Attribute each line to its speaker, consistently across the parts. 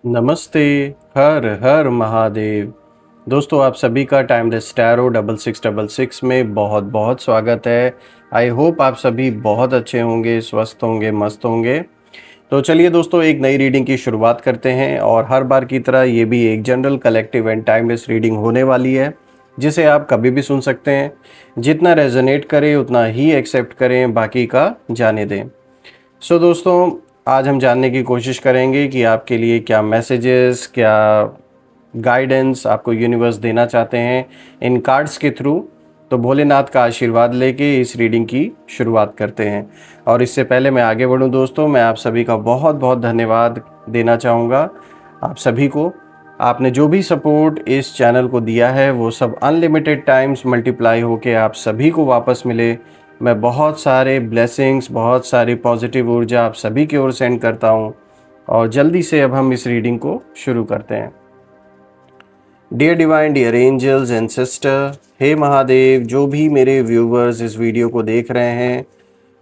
Speaker 1: नमस्ते। हर हर महादेव। दोस्तों आप सभी का टाइमलेस टैरो 6666 में बहुत बहुत स्वागत है। आई होप आप सभी बहुत अच्छे होंगे, स्वस्थ होंगे, मस्त होंगे। तो चलिए दोस्तों, एक नई रीडिंग की शुरुआत करते हैं और हर बार की तरह ये भी एक general, collective and timeless reading होने वाली है, जिसे आप कभी भी सुन सकते हैं। जितना रेजोनेट करे उतना ही एक्सेप्ट करें, बाकी का जाने दें। सो दोस्तों, आज हम जानने की कोशिश करेंगे कि आपके लिए क्या मैसेजेस, क्या गाइडेंस आपको यूनिवर्स देना चाहते हैं इन कार्ड्स के थ्रू। तो भोलेनाथ का आशीर्वाद लेके इस रीडिंग की शुरुआत करते हैं। और इससे पहले मैं आगे बढ़ूं दोस्तों, मैं आप सभी का बहुत बहुत धन्यवाद देना चाहूँगा। आप सभी को, आपने जो भी सपोर्ट इस चैनल को दिया है वो सब अनलिमिटेड टाइम्स मल्टीप्लाई होके आप सभी को वापस मिले। मैं बहुत सारे ब्लेसिंग्स, बहुत सारी पॉजिटिव ऊर्जा आप सभी की ओर सेंड करता हूँ। और जल्दी से अब हम इस रीडिंग को शुरू करते हैं। Dear divine, dear angels and sister, हे महादेव, जो भी मेरे व्यूवर्स इस वीडियो को देख रहे हैं,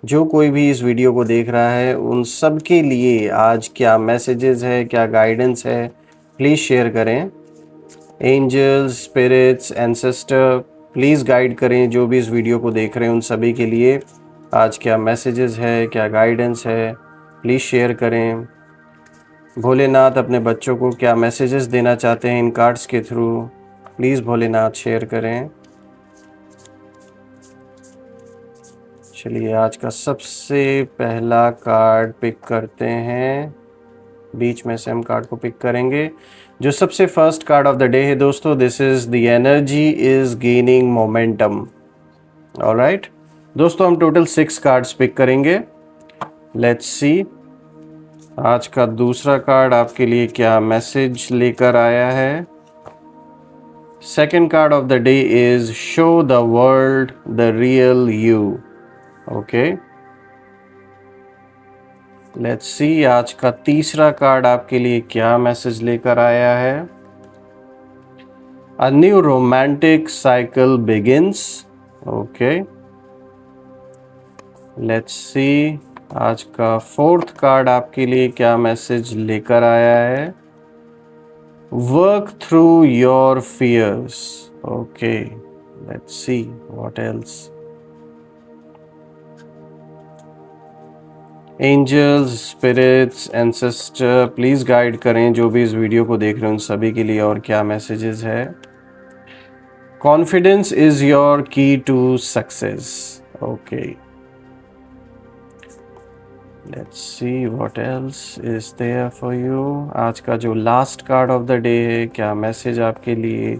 Speaker 1: जो कोई भी इस वीडियो को देख रहा है, उन सब के लिए आज क्या मैसेजेस है, क्या गाइडेंस है, प्लीज़ शेयर करें। Angels, spirits, ancestor, please guide करें जो भी इस वीडियो को देख रहे हैं, उन सभी के लिए आज क्या मैसेजेस है, क्या गाइडेंस है, प्लीज़ शेयर करें। भोलेनाथ अपने बच्चों को क्या मैसेजेस देना चाहते हैं इन कार्ड्स के थ्रू, प्लीज़ भोलेनाथ शेयर करें। चलिए आज का सबसे पहला कार्ड पिक करते हैं। बीच में से हम कार्ड को पिक करेंगे। जो सबसे first card of the day है दोस्तों, this is the energy is gaining momentum. Alright दोस्तों, हम टोटल 6 कार्ड्स पिक करेंगे। लेट्स सी आज का दूसरा कार्ड आपके लिए क्या मैसेज लेकर आया है। Second card of the day is show the world the real you. Okay, let's सी आज का तीसरा कार्ड आपके लिए क्या मैसेज लेकर आया है। A new romantic cycle begins. Okay, let's सी आज का फोर्थ कार्ड आपके लिए क्या मैसेज लेकर आया है। Work through your fears. Okay, let's see what else. Angels, spirits, ancestor, please guide करें जो भी इस वीडियो को देख रहे हैं उन सभी के लिए और क्या मैसेजेस है। Confidence is your key to success. Okay, let's see what else is there for you. आज का जो last card of the day है, क्या मैसेज आपके लिए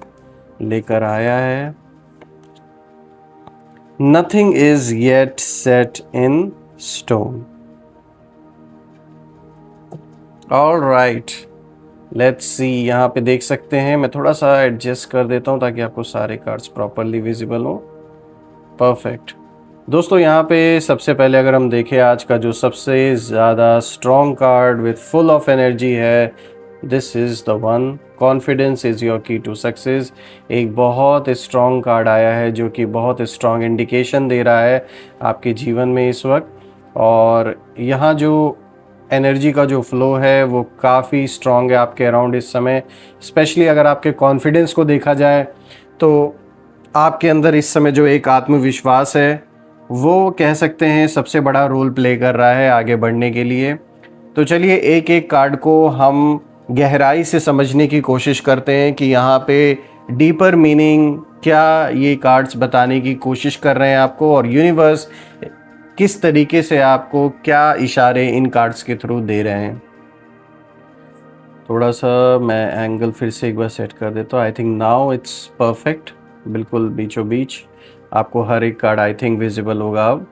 Speaker 1: लेकर आया है। Nothing is yet set in stone. All right, let's see. यहाँ पे देख सकते हैं, मैं थोड़ा सा एडजस्ट कर देता हूँ ताकि आपको सारे कार्ड्स प्रॉपरली विजिबल हो। परफेक्ट दोस्तों, यहाँ पे सबसे पहले अगर हम देखें आज का जो सबसे ज़्यादा strong card with full of energy है, this is the one, confidence is your key to success. एक बहुत स्ट्रॉन्ग कार्ड आया है जो कि बहुत स्ट्रॉन्ग इंडिकेशन दे रहा है आपके जीवन में इस वक्त। और यहाँ जो एनर्जी का जो फ्लो है वो काफ़ी स्ट्रॉन्ग है आपके अराउंड इस समय। स्पेशली अगर आपके कॉन्फिडेंस को देखा जाए तो आपके अंदर इस समय जो एक आत्मविश्वास है वो कह सकते हैं सबसे बड़ा रोल प्ले कर रहा है आगे बढ़ने के लिए। तो चलिए एक एक कार्ड को हम गहराई से समझने की कोशिश करते हैं कि यहाँ पे डीपर मीनिंग क्या ये कार्ड्स बताने की कोशिश कर रहे हैं आपको, और यूनिवर्स किस तरीके से आपको क्या इशारे इन कार्ड्स के थ्रू दे रहे हैं। थोड़ा सा मैं एंगल फिर से एक बार सेट कर देता हूँ। I think now it's perfect, बिल्कुल बीचों बीच आपको हर एक कार्ड आई थिंक विजिबल होगा अब।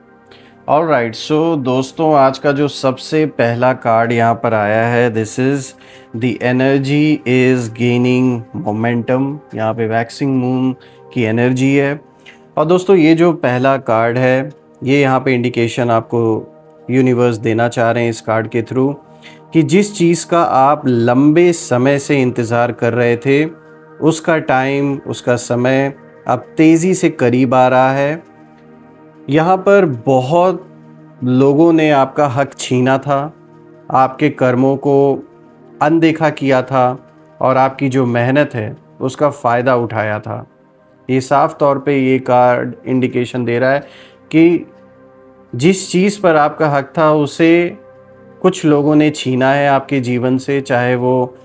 Speaker 1: ऑल राइट, सो दोस्तों आज का जो सबसे पहला कार्ड यहाँ पर आया है, this is the energy is gaining momentum. यहाँ पे वैक्सिंग मून की एनर्जी है। और दोस्तों ये जो पहला कार्ड है, ये यहाँ पे इंडिकेशन आपको यूनिवर्स देना चाह रहे हैं इस कार्ड के थ्रू कि जिस चीज़ का आप लंबे समय से इंतज़ार कर रहे थे, उसका टाइम, उसका समय अब तेज़ी से करीब आ रहा है। यहाँ पर बहुत लोगों ने आपका हक छीना था, आपके कर्मों को अनदेखा किया था और आपकी जो मेहनत है उसका फ़ायदा उठाया था। ये साफ तौर पे ये कार्ड इंडिकेशन दे रहा है कि जिस चीज़ पर आपका हक था उसे कुछ लोगों ने छीना है आपके जीवन से, चाहे वो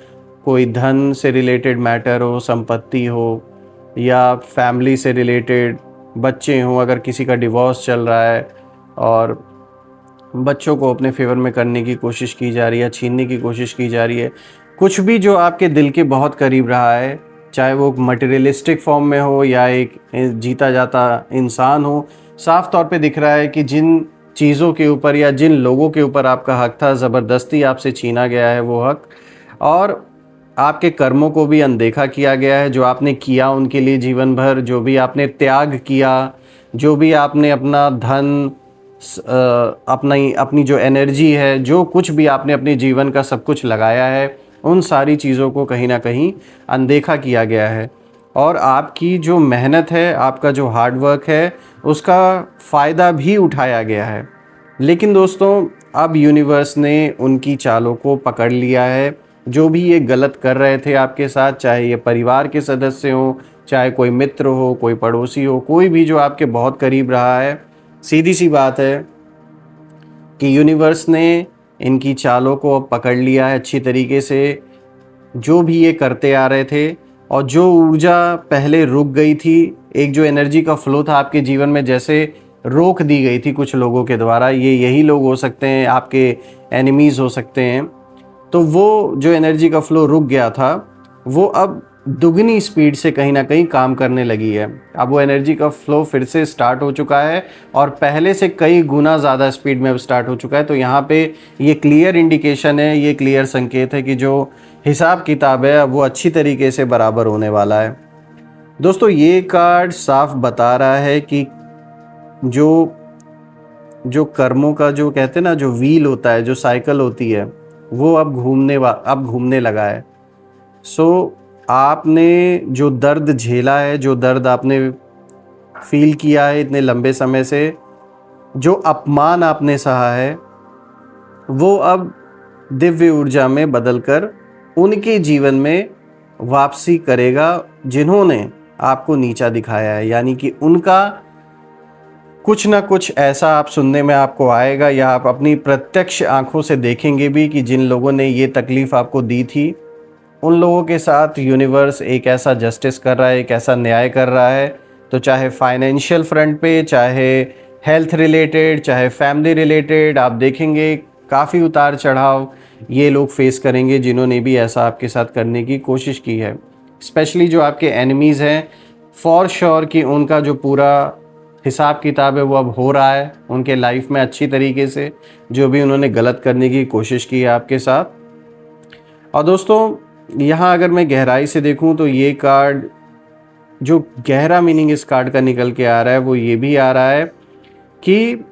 Speaker 1: कोई धन से रिलेटेड मैटर हो, संपत्ति हो, या फैमिली से रिलेटेड बच्चे हों, अगर किसी का डिवोर्स चल रहा है और बच्चों को अपने फेवर में करने की कोशिश की जा रही है, छीनने की कोशिश की जा रही है। कुछ भी जो आपके दिल के बहुत करीब रहा है, चाहे वो मटेरियलिस्टिक फॉर्म में हो या एक जीता जाता इंसान हो, साफ तौर पे दिख रहा है कि जिन चीज़ों के ऊपर या जिन लोगों के ऊपर आपका हक था, ज़बरदस्ती आपसे छीना गया है वो हक, और आपके कर्मों को भी अनदेखा किया गया है। जो आपने किया उनके लिए जीवन भर, जो भी आपने त्याग किया, जो भी आपने अपना धन, अपनी जो एनर्जी है, जो कुछ भी आपने अपने जीवन का सब कुछ लगाया है, उन सारी चीज़ों को कहीं ना कहीं अनदेखा किया गया है। और आपकी जो मेहनत है, आपका जो हार्ड वर्क है, उसका फ़ायदा भी उठाया गया है। लेकिन दोस्तों, अब यूनिवर्स ने उनकी चालों को पकड़ लिया है। जो भी ये गलत कर रहे थे आपके साथ, चाहे ये परिवार के सदस्य हों, चाहे कोई मित्र हो, कोई पड़ोसी हो, कोई भी जो आपके बहुत करीब रहा है, सीधी सी बात है कि यूनिवर्स ने इनकी चालों को अब पकड़ लिया है अच्छी तरीके से। जो भी ये करते आ रहे थे और जो ऊर्जा पहले रुक गई थी, एक जो एनर्जी का फ्लो था आपके जीवन में, जैसे रोक दी गई थी कुछ लोगों के द्वारा, यही लोग हो सकते हैं, आपके एनिमीज़ हो सकते हैं, तो वो जो एनर्जी का फ्लो रुक गया था, वो अब दुगनी स्पीड से कहीं ना कहीं काम करने लगी है। अब वो एनर्जी का फ्लो फिर से स्टार्ट हो चुका है और पहले से कई गुना ज़्यादा स्पीड में अब स्टार्ट हो चुका है। तो यहाँ पे ये क्लियर इंडिकेशन है, ये क्लियर संकेत है कि जो हिसाब किताब है वो अच्छी तरीके से बराबर होने वाला है। दोस्तों, ये कार्ड साफ बता रहा है कि जो कर्मों का, जो कहते हैं ना, जो व्हील होता है, जो साइकिल होती है, वो अब घूमने लगा है। आपने जो दर्द झेला है, जो दर्द आपने फील किया है इतने लंबे समय से, जो अपमान आपने सहा है, वो अब दिव्य ऊर्जा में बदलकर उनके जीवन में वापसी करेगा जिन्होंने आपको नीचा दिखाया है। यानी कि उनका कुछ ना कुछ ऐसा आप सुनने में आपको आएगा, या आप अपनी प्रत्यक्ष आंखों से देखेंगे भी कि जिन लोगों ने ये तकलीफ़ आपको दी थी, उन लोगों के साथ यूनिवर्स एक ऐसा जस्टिस कर रहा है, एक ऐसा न्याय कर रहा है। तो चाहे फाइनेंशियल फ्रंट पे, चाहे हेल्थ रिलेटेड, चाहे फैमिली रिलेटेड, आप देखेंगे काफ़ी उतार चढ़ाव ये लोग फेस करेंगे जिन्होंने भी ऐसा आपके साथ करने की कोशिश की है। स्पेशली जो आपके एनिमीज़ हैं, फॉर श्योर कि उनका जो पूरा हिसाब किताब है वो अब हो रहा है उनके लाइफ में अच्छी तरीके से, जो भी उन्होंने गलत करने की कोशिश की है आपके साथ। और दोस्तों, यहाँ अगर मैं गहराई से देखूँ तो ये कार्ड, जो गहरा मीनिंग इस कार्ड का निकल के आ रहा है, वो ये भी आ रहा है कि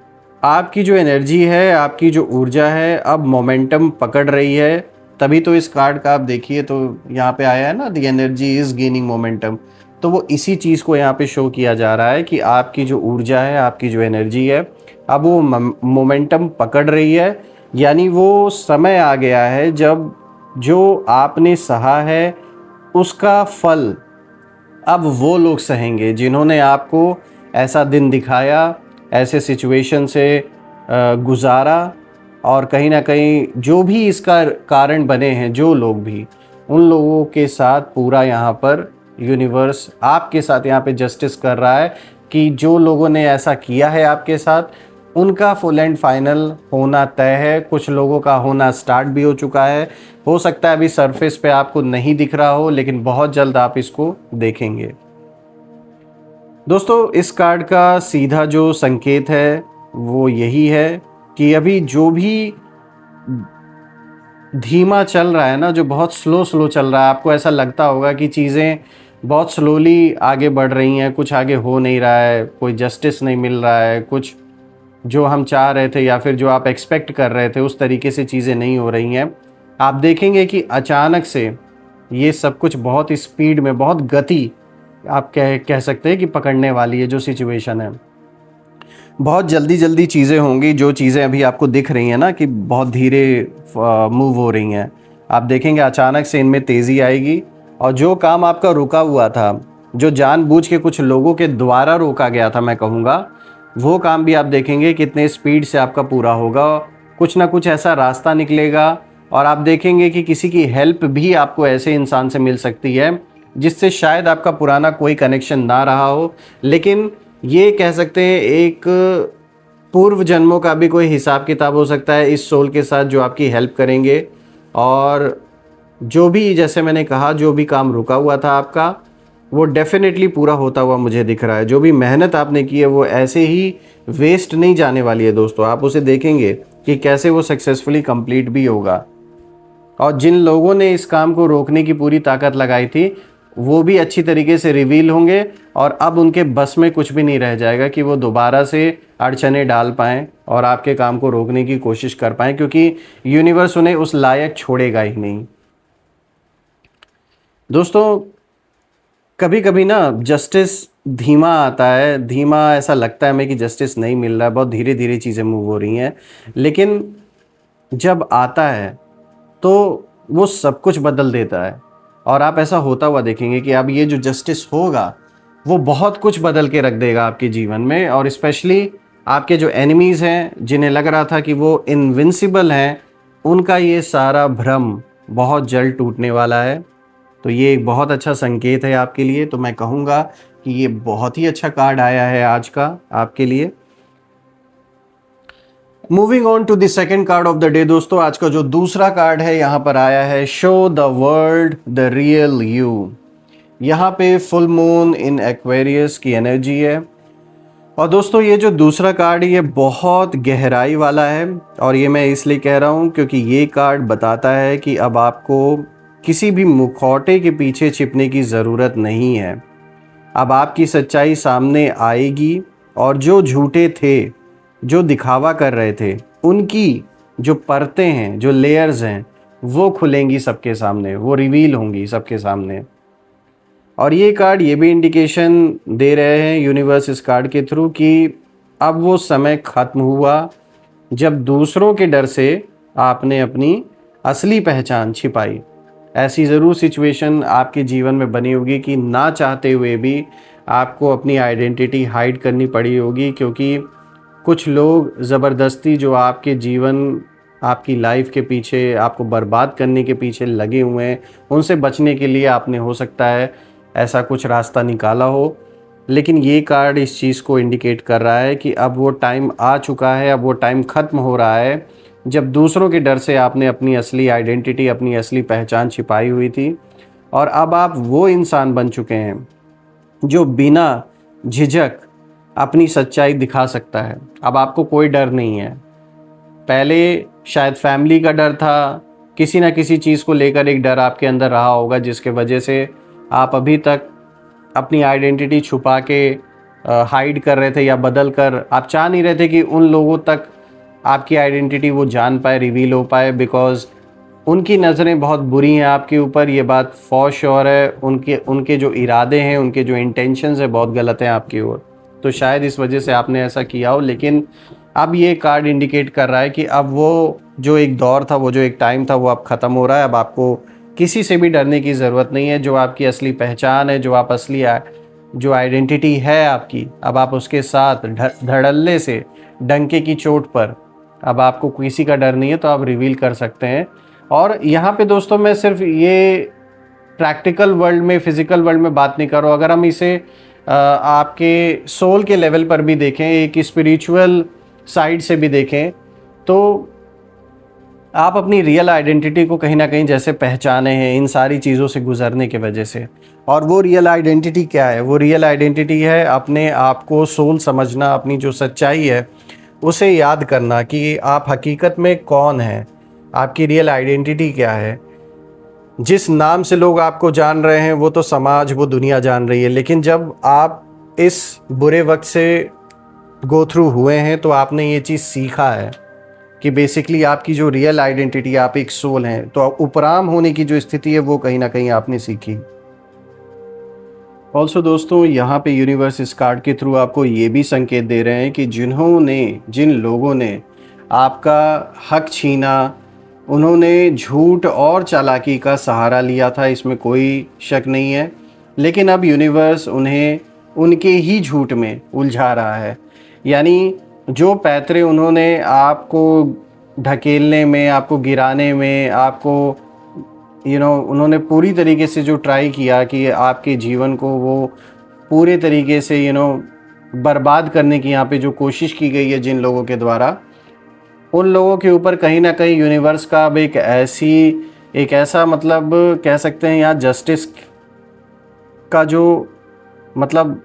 Speaker 1: आपकी जो एनर्जी है, आपकी जो ऊर्जा है, अब मोमेंटम पकड़ रही है। तभी तो इस कार्ड का आप देखिए तो यहाँ पे आया है ना, the energy is gaining momentum. तो वो इसी चीज़ को यहाँ पे शो किया जा रहा है कि आपकी जो ऊर्जा है, आपकी जो एनर्जी है, अब वो मोमेंटम पकड़ रही है। यानी वो समय आ गया है जब जो आपने सहा है उसका फल अब वो लोग सहेंगे जिन्होंने आपको ऐसा दिन दिखाया, ऐसे सिचुएशन से गुजारा, और कहीं ना कहीं जो भी इसका कारण बने हैं, जो लोग भी, उन लोगों के साथ पूरा यहाँ पर यूनिवर्स आपके साथ यहाँ पे जस्टिस कर रहा है कि जो लोगों ने ऐसा किया है आपके साथ, उनका फुल एंड फाइनल होना तय है। कुछ लोगों का होना स्टार्ट भी हो चुका है। हो सकता है अभी सरफेस पे आपको नहीं दिख रहा हो, लेकिन बहुत जल्द आप इसको देखेंगे। दोस्तों, इस कार्ड का सीधा जो संकेत है वो यही है कि अभी जो भी धीमा चल रहा है ना, जो बहुत स्लो चल रहा है, आपको ऐसा लगता होगा कि चीज़ें बहुत स्लोली आगे बढ़ रही हैं, कुछ आगे हो नहीं रहा है, कोई जस्टिस नहीं मिल रहा है, कुछ जो हम चाह रहे थे या फिर जो आप एक्सपेक्ट कर रहे थे उस तरीके से चीज़ें नहीं हो रही हैं। आप देखेंगे कि अचानक से ये सब कुछ बहुत स्पीड में, बहुत गति आप कह सकते हैं कि पकड़ने वाली है। जो सिचुएशन है, बहुत जल्दी चीज़ें होंगी। जो चीज़ें अभी आपको दिख रही हैं ना कि बहुत धीरे मूव हो रही हैं, आप देखेंगे अचानक से इनमें तेज़ी आएगी, और जो काम आपका रुका हुआ था, जो जानबूझ के कुछ लोगों के द्वारा रोका गया था मैं कहूँगा, वो काम भी आप देखेंगे कितने स्पीड से आपका पूरा होगा। कुछ ना कुछ ऐसा रास्ता निकलेगा, और आप देखेंगे कि किसी की हेल्प भी आपको ऐसे इंसान से मिल सकती है जिससे शायद आपका पुराना कोई कनेक्शन ना रहा हो, लेकिन ये कह सकते हैं एक पूर्व जन्मों का भी कोई हिसाब किताब हो सकता है इस सोल के साथ, जो आपकी हेल्प करेंगे। और जो भी, जैसे मैंने कहा, जो भी काम रुका हुआ था आपका, वो डेफिनेटली पूरा होता हुआ मुझे दिख रहा है। जो भी मेहनत आपने की है वो ऐसे ही वेस्ट नहीं जाने वाली है दोस्तों। आप उसे देखेंगे कि कैसे वो सक्सेसफुली कंप्लीट भी होगा, और जिन लोगों ने इस काम को रोकने की पूरी ताकत लगाई थी वो भी अच्छी तरीके से रिवील होंगे, और अब उनके बस में कुछ भी नहीं रह जाएगा कि वो दोबारा से अड़चने डाल पाएँ और आपके काम को रोकने की कोशिश कर पाएँ, क्योंकि यूनिवर्स उन्हें उस लायक छोड़ेगा ही नहीं। दोस्तों, कभी कभी ना जस्टिस धीमा आता है, धीमा ऐसा लगता है हमें कि जस्टिस नहीं मिल रहा है, बहुत धीरे धीरे चीज़ें मूव हो रही हैं, लेकिन जब आता है तो वो सब कुछ बदल देता है। और आप ऐसा होता हुआ देखेंगे कि अब ये जो जस्टिस होगा वो बहुत कुछ बदल के रख देगा आपके जीवन में, और स्पेशली आपके जो एनिमीज़ हैं, जिन्हें लग रहा था कि वो इनविंसिबल हैं, उनका ये सारा भ्रम बहुत जल्द टूटने वाला है। तो ये एक बहुत अच्छा संकेत है आपके लिए। तो मैं कहूँगा कि ये बहुत ही अच्छा कार्ड आया है आज का आपके लिए। Moving on to the second card of the day दोस्तों, आज का जो दूसरा कार्ड है यहाँ पर आया है show the world the real you. यहाँ पे फुल मून इन एक्वेरियस की एनर्जी है, और दोस्तों ये जो दूसरा कार्ड है ये बहुत गहराई वाला है, और ये मैं इसलिए कह रहा हूँ क्योंकि ये कार्ड बताता है कि अब आपको किसी भी मुखौटे के पीछे छिपने की ज़रूरत नहीं है। अब आपकी सच्चाई सामने आएगी, और जो झूठे थे, जो दिखावा कर रहे थे, उनकी जो परतें हैं, जो लेयर्स हैं, वो खुलेंगी सबके सामने, वो रिवील होंगी सबके सामने। और ये कार्ड ये भी इंडिकेशन दे रहे हैं यूनिवर्स इस कार्ड के थ्रू कि अब वो समय ख़त्म हुआ जब दूसरों के डर से आपने अपनी असली पहचान छिपाई। ऐसी ज़रूर सिचुएशन आपके जीवन में बनी होगी कि ना चाहते हुए भी आपको अपनी आइडेंटिटी हाइड करनी पड़ी होगी, क्योंकि कुछ लोग ज़बरदस्ती जो आपके जीवन, आपकी लाइफ के पीछे, आपको बर्बाद करने के पीछे लगे हुए हैं, उनसे बचने के लिए आपने हो सकता है ऐसा कुछ रास्ता निकाला हो। लेकिन ये कार्ड इस चीज़ को इंडिकेट कर रहा है कि अब वो टाइम आ चुका है, अब वो टाइम ख़त्म हो रहा है जब दूसरों के डर से आपने अपनी असली आइडेंटिटी, अपनी असली पहचान छिपाई हुई थी, और अब आप वो इंसान बन चुके हैं जो बिना झिझक अपनी सच्चाई दिखा सकता है। अब आपको कोई डर नहीं है। पहले शायद फैमिली का डर था, किसी ना किसी चीज़ को लेकर एक डर आपके अंदर रहा होगा, जिसके वजह से आप अभी तक अपनी आइडेंटिटी छुपा के हाइड कर रहे थे, या बदल कर आप चाह नहीं रहे थे कि उन लोगों तक आपकी आइडेंटिटी वो जान पाए, रिवील हो पाए, बिकॉज़ उनकी नज़रें बहुत बुरी हैं आपके ऊपर। ये बात फॉर श्योर है। उनके जो इरादे हैं, उनके जो इंटेंशंस हैं, बहुत गलत हैं आपकी ओर। तो शायद इस वजह से आपने ऐसा किया हो। लेकिन अब ये कार्ड इंडिकेट कर रहा है कि अब वो जो एक दौर था, वो जो एक टाइम था, वो अब ख़त्म हो रहा है। अब आपको किसी से भी डरने की ज़रूरत नहीं है। जो आपकी असली पहचान है, जो आप असली जो आइडेंटिटी है आपकी, अब आप उसके साथ धड़ल्ले से, डंके की चोट पर, अब आपको किसी का डर नहीं है, तो आप रिवील कर सकते हैं। और यहाँ पे दोस्तों मैं सिर्फ ये प्रैक्टिकल वर्ल्ड में, फिज़िकल वर्ल्ड में बात नहीं कर रहा हूँ। अगर हम इसे आपके सोल के लेवल पर भी देखें, एक स्पिरिचुअल साइड से भी देखें, तो आप अपनी रियल आइडेंटिटी को कहीं ना कहीं जैसे पहचाने हैं इन सारी चीज़ों से गुजरने की वजह से। और वो रियल आइडेंटिटी क्या है? वो रियल आइडेंटिटी है अपने आप को सोल समझना, अपनी जो सच्चाई है उसे याद करना कि आप हकीकत में कौन हैं, आपकी रियल आइडेंटिटी क्या है। जिस नाम से लोग आपको जान रहे हैं वो तो समाज, वो दुनिया जान रही है, लेकिन जब आप इस बुरे वक्त से गो थ्रू हुए हैं तो आपने ये चीज़ सीखा है कि बेसिकली आपकी जो रियल आइडेंटिटी, आप एक सोल हैं, तो उपराम होने की जो स्थिति है वो कहीं ना कहीं आपने सीखी। ऑल्सो दोस्तों, यहाँ पे यूनिवर्स इस कार्ड के थ्रू आपको ये भी संकेत दे रहे हैं कि जिन लोगों ने आपका हक छीना, उन्होंने झूठ और चालाकी का सहारा लिया था, इसमें कोई शक नहीं है। लेकिन अब यूनिवर्स उन्हें उनके ही झूठ में उलझा रहा है। यानी जो पैतरे उन्होंने आपको ढकेलने में, आपको गिराने में, आपको उन्होंने पूरी तरीके से जो ट्राई किया कि आपके जीवन को वो पूरे तरीके से बर्बाद करने की यहाँ पे जो कोशिश की गई है जिन लोगों के द्वारा, उन लोगों के ऊपर कहीं ना कहीं यूनिवर्स का अब एक ऐसा मतलब कह सकते हैं यहाँ जस्टिस का जो मतलब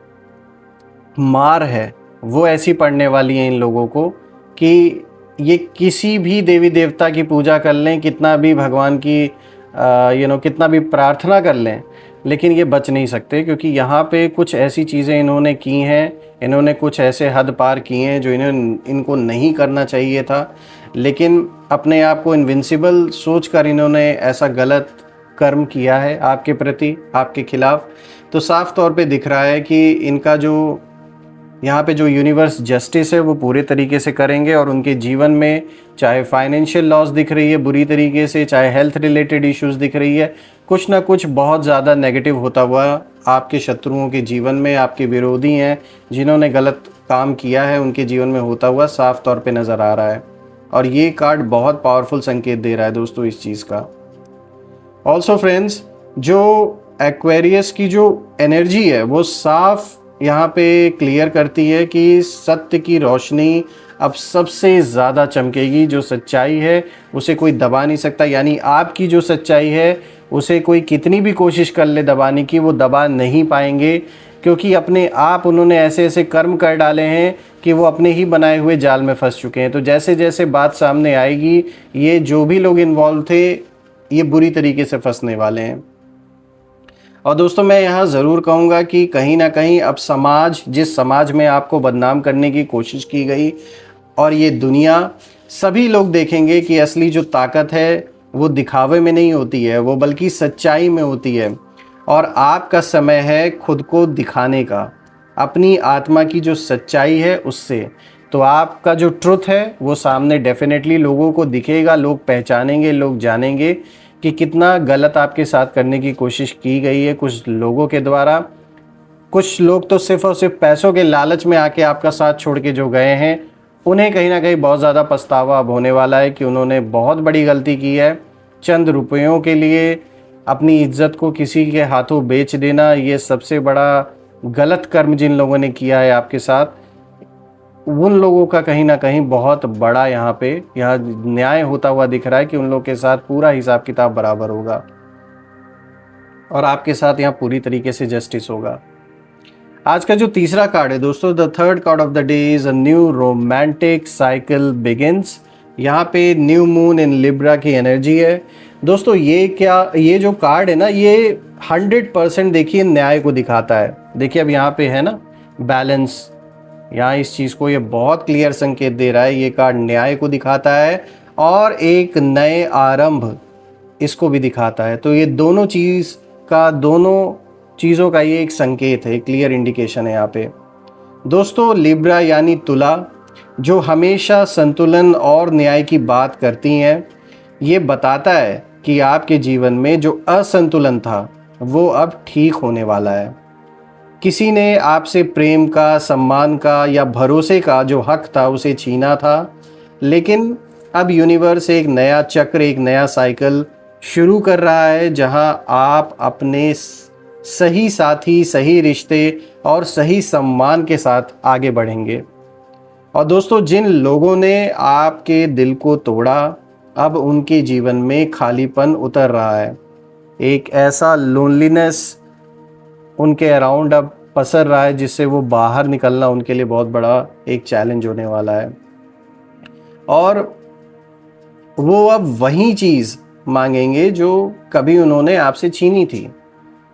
Speaker 1: मार है वो ऐसी पड़ने वाली है इन लोगों को कि ये किसी भी देवी देवता की पूजा कर लें, कितना भी भगवान की कितना भी प्रार्थना कर लें, लेकिन ये बच नहीं सकते। क्योंकि यहाँ पे कुछ ऐसी चीज़ें इन्होंने की हैं, इन्होंने कुछ ऐसे हद पार किए हैं जो इनको नहीं करना चाहिए था। लेकिन अपने आप को इनविंसिबल सोचकर इन्होंने ऐसा गलत कर्म किया है आपके प्रति, आपके खिलाफ। तो साफ तौर पे दिख रहा है कि इनका जो यहाँ पे जो यूनिवर्स जस्टिस है वो पूरे तरीके से करेंगे, और उनके जीवन में चाहे फाइनेंशियल लॉस दिख रही है बुरी तरीके से, चाहे हेल्थ रिलेटेड इश्यूज दिख रही है, कुछ ना कुछ बहुत ज़्यादा नेगेटिव होता हुआ आपके शत्रुओं के जीवन में, आपके विरोधी हैं जिन्होंने गलत काम किया है उनके जीवन में होता हुआ साफ तौर पे नज़र आ रहा है। और ये कार्ड बहुत पावरफुल संकेत दे रहा है दोस्तों इस चीज़ का। ऑल्सो फ्रेंड्स, जो एक्वेरियस की जो एनर्जी है वो साफ यहाँ पे क्लियर करती है कि सत्य की रोशनी अब सबसे ज़्यादा चमकेगी। जो सच्चाई है उसे कोई दबा नहीं सकता। यानी आपकी जो सच्चाई है उसे कोई कितनी भी कोशिश कर ले दबाने की, वो दबा नहीं पाएंगे, क्योंकि अपने आप उन्होंने ऐसे ऐसे कर्म कर डाले हैं कि वो अपने ही बनाए हुए जाल में फंस चुके हैं। तो जैसे जैसे बात सामने आएगी, ये जो भी लोग इन्वॉल्व थे ये बुरी तरीके से फंसने वाले हैं। और दोस्तों, मैं यहाँ ज़रूर कहूँगा कि कहीं ना कहीं अब जिस समाज में आपको बदनाम करने की कोशिश की गई, और ये दुनिया, सभी लोग देखेंगे कि असली जो ताकत है वो दिखावे में नहीं होती है, वो बल्कि सच्चाई में होती है। और आपका समय है खुद को दिखाने का, अपनी आत्मा की जो सच्चाई है उससे। तो आपका जो ट्रुथ है वो सामने डेफिनेटली लोगों को दिखेगा, लोग पहचानेंगे, लोग जानेंगे कि कितना गलत आपके साथ करने की कोशिश की गई है कुछ लोगों के द्वारा। कुछ लोग तो सिर्फ और सिर्फ पैसों के लालच में आके आपका साथ छोड़ के जो गए हैं, उन्हें कहीं ना कहीं बहुत ज़्यादा पछतावा अब होने वाला है कि उन्होंने बहुत बड़ी गलती की है। चंद रुपयों के लिए अपनी इज्जत को किसी के हाथों बेच देना, ये सबसे बड़ा गलत कर्म जिन लोगों ने किया है आपके साथ, उन लोगों का कहीं ना कहीं बहुत बड़ा यहाँ न्याय होता हुआ दिख रहा है कि उन लोगों के साथ पूरा हिसाब किताब बराबर होगा और आपके साथ यहाँ पूरी तरीके से जस्टिस होगा। आज का जो तीसरा कार्ड है दोस्तों, the third card of the day is a new romantic cycle begins. यहाँ पे न्यू मून इन लिब्रा की एनर्जी है दोस्तों। ये जो कार्ड है ना, ये 100% देखिए न्याय को दिखाता है। देखिए अब यहाँ पे है ना बैलेंस, यहाँ इस चीज़ को ये बहुत क्लियर संकेत दे रहा है। ये कार्ड न्याय को दिखाता है और एक नए आरंभ इसको भी दिखाता है। तो ये दोनों चीज़ों का ये एक संकेत है, क्लियर इंडिकेशन है यहाँ पे दोस्तों। लिब्रा यानी तुला, जो हमेशा संतुलन और न्याय की बात करती हैं, ये बताता है कि आपके जीवन में जो असंतुलन था वो अब ठीक होने वाला है। किसी ने आपसे प्रेम का, सम्मान का या भरोसे का जो हक था उसे छीना था, लेकिन अब यूनिवर्स एक नया चक्र, एक नया साइकिल शुरू कर रहा है, जहां आप अपने सही साथी, सही रिश्ते और सही सम्मान के साथ आगे बढ़ेंगे। और दोस्तों, जिन लोगों ने आपके दिल को तोड़ा, अब उनके जीवन में खालीपन उतर रहा है। एक ऐसा लोनलीनेस उनके अराउंड अब पसर रहा है जिससे वो बाहर निकलना उनके लिए बहुत बड़ा एक चैलेंज होने वाला है। और वो अब वही चीज़ मांगेंगे जो कभी उन्होंने आपसे छीनी थी।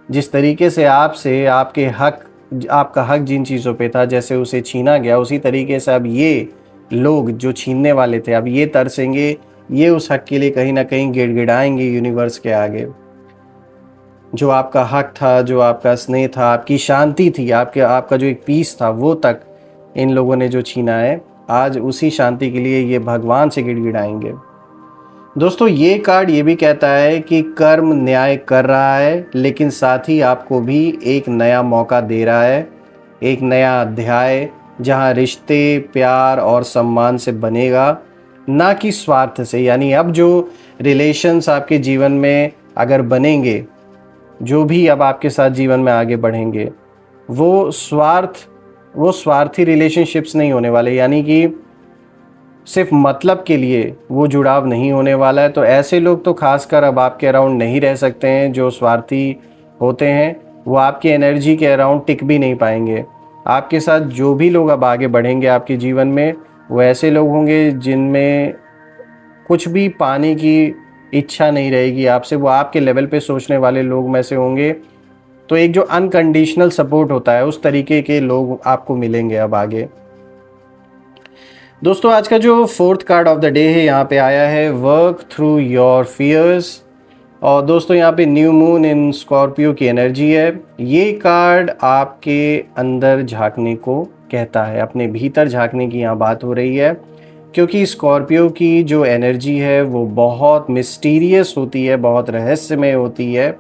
Speaker 1: जिस तरीके से आपसे आपका हक जिन चीज़ों पे था, जैसे उसे छीना गया, उसी तरीके से अब ये लोग जो छीनने वाले थे अब ये तरसेंगे, ये उस हक के लिए कहीं ना कहीं गिड़गिड़ाएंगे यूनिवर्स के आगे। जो आपका हक था, जो आपका स्नेह था, आपकी शांति थी, आपका जो एक पीस था, वो तक इन लोगों ने जो छीना है, आज उसी शांति के लिए ये भगवान से गिड़गिड़ाएंगे। दोस्तों ये कार्ड ये भी कहता है कि कर्म न्याय कर रहा है, लेकिन साथ ही आपको भी एक नया मौका दे रहा है, एक नया अध्याय जहां रिश्ते प्यार और सम्मान से बनेगा, ना कि स्वार्थ से। यानी अब जो रिलेशंस आपके जीवन में अगर बनेंगे, जो भी अब आपके साथ जीवन में आगे बढ़ेंगे, वो स्वार्थी रिलेशनशिप्स नहीं होने वाले, यानी कि सिर्फ मतलब के लिए वो जुड़ाव नहीं होने वाला है। तो ऐसे लोग तो खासकर अब आपके अराउंड नहीं रह सकते हैं जो स्वार्थी होते हैं, वो आपकी एनर्जी के अराउंड टिक भी नहीं पाएंगे। आपके साथ जो भी लोग अब आगे बढ़ेंगे आपके जीवन में, वो ऐसे लोग होंगे जिनमें कुछ भी पाने की इच्छा नहीं रहेगी आपसे, वो आपके लेवल पे सोचने वाले लोग में से होंगे। तो एक जो अनकंडीशनल सपोर्ट होता है, उस तरीके के लोग आपको मिलेंगे अब आगे। दोस्तों आज का जो fourth card of the day है, यहाँ पे आया है वर्क थ्रू योर फियर्स। और दोस्तों यहाँ पे न्यू मून इन स्कॉर्पियो की एनर्जी है। ये कार्ड आपके अंदर झांकने को कहता है, अपने भीतर झांकने की यहाँ बात हो रही है, क्योंकि स्कॉर्पियो की जो एनर्जी है वो बहुत मिस्टीरियस होती है, बहुत रहस्यमय होती है।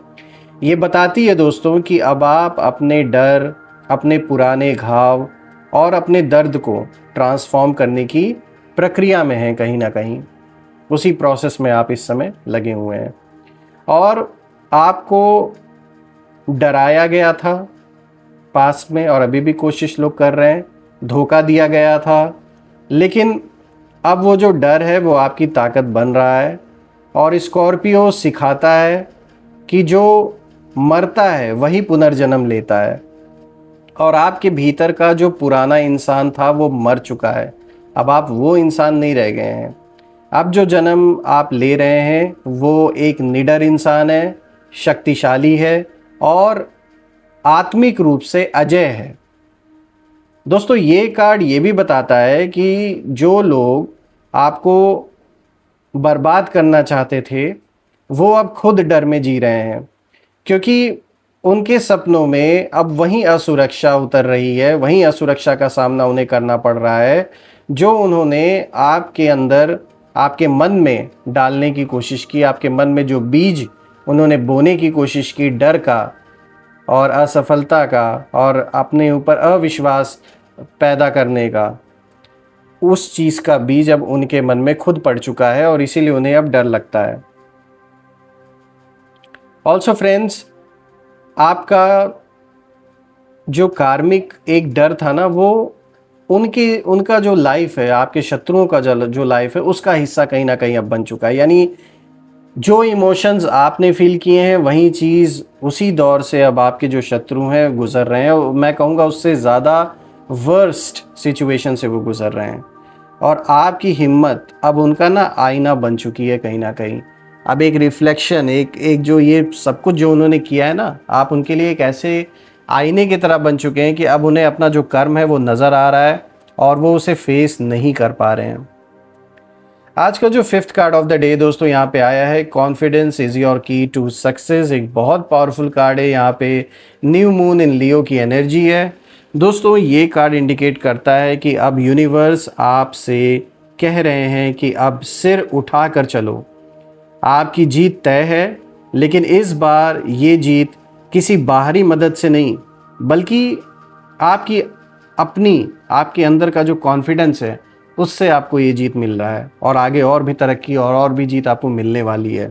Speaker 1: ये बताती है दोस्तों कि अब आप अपने डर, अपने पुराने घाव और अपने दर्द को ट्रांसफॉर्म करने की प्रक्रिया में हैं, कहीं ना कहीं उसी प्रोसेस में आप इस समय लगे हुए हैं। और आपको डराया गया था पास्ट में, और अभी भी कोशिश लोग कर रहे हैं, धोखा दिया गया था, लेकिन अब वो जो डर है वो आपकी ताकत बन रहा है। और स्कॉर्पियो सिखाता है कि जो मरता है वही पुनर्जन्म लेता है, और आपके भीतर का जो पुराना इंसान था वो मर चुका है, अब आप वो इंसान नहीं रह गए हैं। अब जो जन्म आप ले रहे हैं वो एक निडर इंसान है, शक्तिशाली है और आत्मिक रूप से अजय है। दोस्तों ये कार्ड ये भी बताता है कि जो लोग आपको बर्बाद करना चाहते थे वो अब खुद डर में जी रहे हैं, क्योंकि उनके सपनों में अब वही असुरक्षा उतर रही है, वही असुरक्षा का सामना उन्हें करना पड़ रहा है जो उन्होंने आपके अंदर, आपके मन में डालने की कोशिश की। आपके मन में जो बीज उन्होंने बोने की कोशिश की, डर का और असफलता का और अपने ऊपर अविश्वास पैदा करने का, उस चीज़ का बीज अब उनके मन में खुद पड़ चुका है और इसीलिए उन्हें अब डर लगता है। ऑल्सो फ्रेंड्स, आपका जो कार्मिक एक डर था ना, वो उनका जो लाइफ है, आपके शत्रुओं का जो लाइफ है, उसका हिस्सा कहीं ना कहीं अब बन चुका है। यानी जो इमोशंस आपने फील किए हैं वही चीज़ उसी दौर से अब आपके जो शत्रु हैं गुजर रहे हैं। मैं कहूँगा उससे ज़्यादा वर्स्ट सिचुएशन से वो गुजर रहे हैं, और आपकी हिम्मत अब उनका ना आईना बन चुकी है कहीं ना कहीं। अब एक रिफ्लेक्शन, एक जो ये सब कुछ जो उन्होंने किया है ना, आप उनके लिए एक ऐसे आईने की तरह बन चुके हैं कि अब उन्हें अपना जो कर्म है वो नज़र आ रहा है और वो उसे फेस नहीं कर पा रहे हैं। आज का जो fifth card of the day दोस्तों यहाँ पे आया है confidence is your key to success. एक बहुत पावरफुल कार्ड है, यहाँ पे न्यू मून इन लियो की एनर्जी है। दोस्तों ये कार्ड इंडिकेट करता है कि अब यूनिवर्स आपसे कह रहे हैं कि अब सिर उठा कर चलो, आपकी जीत तय है। लेकिन इस बार ये जीत किसी बाहरी मदद से नहीं, बल्कि आपकी अपनी, आपके अंदर का जो कॉन्फिडेंस है उससे आपको ये जीत मिल रहा है, और आगे और भी तरक्की और भी जीत आपको मिलने वाली है।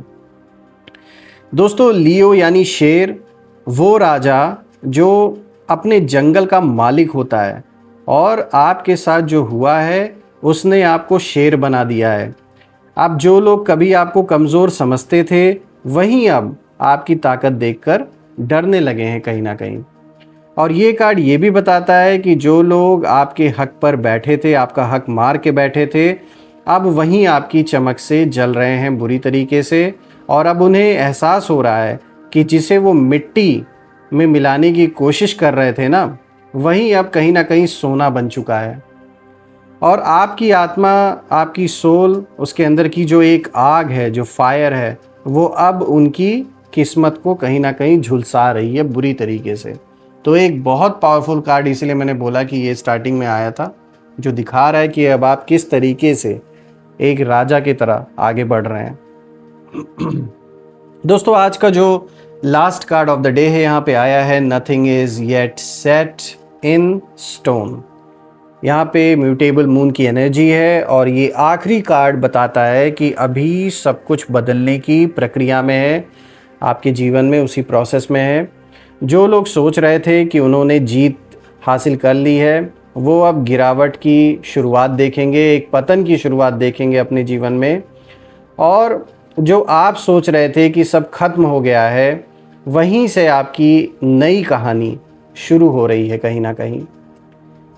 Speaker 1: दोस्तों लियो यानी शेर, वो राजा जो अपने जंगल का मालिक होता है, और आपके साथ जो हुआ है उसने आपको शेर बना दिया है। अब जो लोग कभी आपको कमज़ोर समझते थे वहीं अब आपकी ताकत देखकर डरने लगे हैं कहीं ना कहीं। और ये कार्ड ये भी बताता है कि जो लोग आपके हक पर बैठे थे, आपका हक मार के बैठे थे, अब वहीं आपकी चमक से जल रहे हैं बुरी तरीके से, और अब उन्हें एहसास हो रहा है कि जिसे वो मिट्टी में मिलाने की कोशिश कर रहे थे ना, वहीं अब कहीं ना कहीं सोना बन चुका है। और आपकी आत्मा, आपकी सोल, उसके अंदर की जो एक आग है, जो फायर है, वो अब उनकी किस्मत को कहीं ना कहीं झुलसा रही है बुरी तरीके से। तो एक बहुत पावरफुल कार्ड, इसलिए मैंने बोला कि ये स्टार्टिंग में आया था, जो दिखा रहा है कि अब आप किस तरीके से एक राजा की तरह आगे बढ़ रहे हैं। दोस्तों आज का जो last card of the day है यहाँ पे आया है nothing is yet set in stone. यहाँ पे म्यूटेबल मून की एनर्जी है और ये आखिरी कार्ड बताता है कि अभी सब कुछ बदलने की प्रक्रिया में है, आपके जीवन में उसी प्रोसेस में है। जो लोग सोच रहे थे कि उन्होंने जीत हासिल कर ली है, वो अब गिरावट की शुरुआत देखेंगे, एक पतन की शुरुआत देखेंगे अपने जीवन में। और जो आप सोच रहे थे कि सब खत्म हो गया है, वहीं से आपकी नई कहानी शुरू हो रही है कहीं ना कहीं।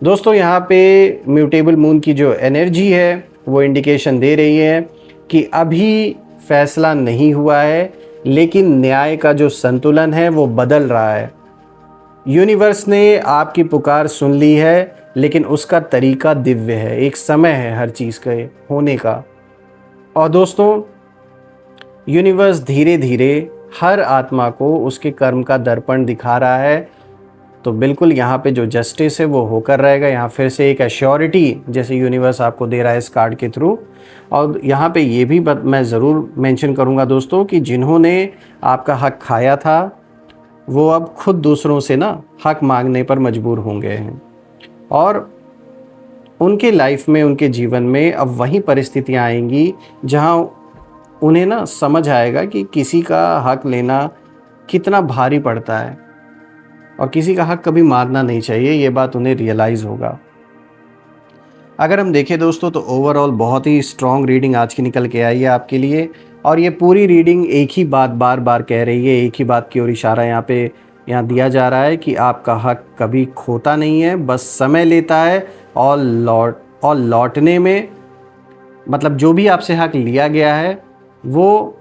Speaker 1: दोस्तों यहाँ पे म्यूटेबल मून की जो एनर्जी है वो इंडिकेशन दे रही है कि अभी फैसला नहीं हुआ है, लेकिन न्याय का जो संतुलन है वो बदल रहा है। यूनिवर्स ने आपकी पुकार सुन ली है, लेकिन उसका तरीका दिव्य है, एक समय है हर चीज़ के होने का। और दोस्तों यूनिवर्स धीरे धीरे हर आत्मा को उसके कर्म का दर्पण दिखा रहा है। तो बिल्कुल यहाँ पे जो जस्टिस है वो होकर रहेगा। यहाँ फिर से एक एश्योरिटी जैसे यूनिवर्स आपको दे रहा है इस कार्ड के थ्रू। और यहाँ पे ये भी मैं ज़रूर मेंशन करूँगा दोस्तों कि जिन्होंने आपका हक खाया था वो अब खुद दूसरों से ना हक मांगने पर मजबूर होंगे हैं, और उनके लाइफ में, उनके जीवन में अब वही परिस्थितियाँ आएंगी जहाँ उन्हें ना समझ आएगा कि किसी का हक लेना कितना भारी पड़ता है और किसी का हक कभी मारना नहीं चाहिए, ये बात उन्हें रियलाइज़ होगा। अगर हम देखें दोस्तों तो ओवरऑल बहुत ही स्ट्रॉन्ग रीडिंग आज की निकल के आई है आपके लिए। और ये पूरी रीडिंग एक ही बात बार बार कह रही है, एक ही बात की ओर इशारा यहाँ दिया जा रहा है कि आपका हक कभी खोता नहीं है, बस समय लेता है। और लौटने में, मतलब जो भी आपसे हक लिया गया है वो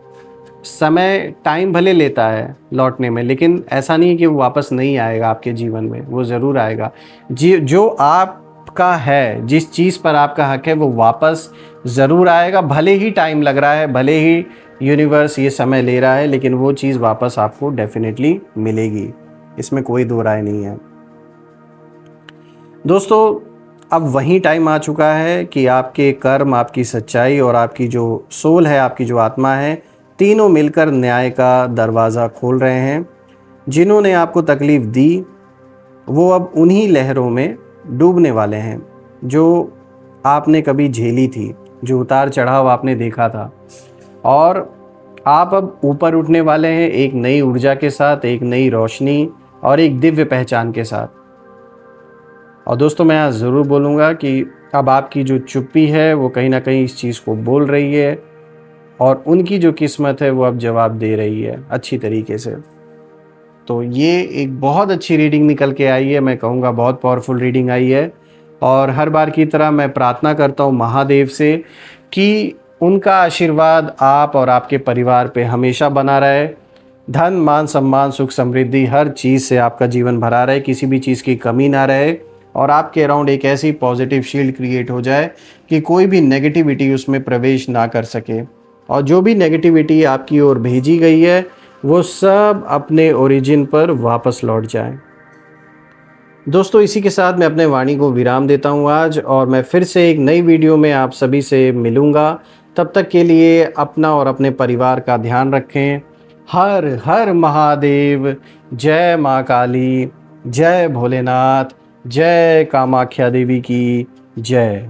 Speaker 1: समय, टाइम भले लेता है लौटने में, लेकिन ऐसा नहीं है कि वो वापस नहीं आएगा आपके जीवन में, वो ज़रूर आएगा। जो आपका है, जिस चीज़ पर आपका हक है वो वापस ज़रूर आएगा। भले ही टाइम लग रहा है, भले ही यूनिवर्स ये समय ले रहा है, लेकिन वो चीज़ वापस आपको डेफिनेटली मिलेगी, इसमें कोई दो राय नहीं है। दोस्तों अब वही टाइम आ चुका है कि आपके कर्म, आपकी सच्चाई और आपकी जो सोल है, आपकी जो आत्मा है, तीनों मिलकर न्याय का दरवाज़ा खोल रहे हैं। जिन्होंने आपको तकलीफ़ दी वो अब उन्हीं लहरों में डूबने वाले हैं जो आपने कभी झेली थी, जो उतार चढ़ाव आपने देखा था। और आप अब ऊपर उठने वाले हैं एक नई ऊर्जा के साथ, एक नई रोशनी और एक दिव्य पहचान के साथ। और दोस्तों मैं आज ज़रूर बोलूँगा कि अब आपकी जो चुप्पी है वो कहीं ना कहीं इस चीज़ को बोल रही है, और उनकी जो किस्मत है वो अब जवाब दे रही है अच्छी तरीके से। तो ये एक बहुत अच्छी रीडिंग निकल के आई है, मैं कहूँगा बहुत पावरफुल रीडिंग आई है। और हर बार की तरह मैं प्रार्थना करता हूँ महादेव से कि उनका आशीर्वाद आप और आपके परिवार पे हमेशा बना रहे। धन, मान, सम्मान, सुख, समृद्धि, हर चीज़ से आपका जीवन भरा रहे, किसी भी चीज़ की कमी ना रहे, और आपके अराउंड एक ऐसी पॉजिटिव शील्ड क्रिएट हो जाए कि कोई भी नेगेटिविटी उसमें प्रवेश ना कर सके। और जो भी नेगेटिविटी आपकी ओर भेजी गई है वो सब अपने ओरिजिन पर वापस लौट जाए। दोस्तों इसी के साथ मैं अपने वाणी को विराम देता हूँ आज, और मैं फिर से एक नई वीडियो में आप सभी से मिलूँगा। तब तक के लिए अपना और अपने परिवार का ध्यान रखें। हर हर महादेव। जय माँ काली, जय भोलेनाथ, जय कामाख्या देवी की जय।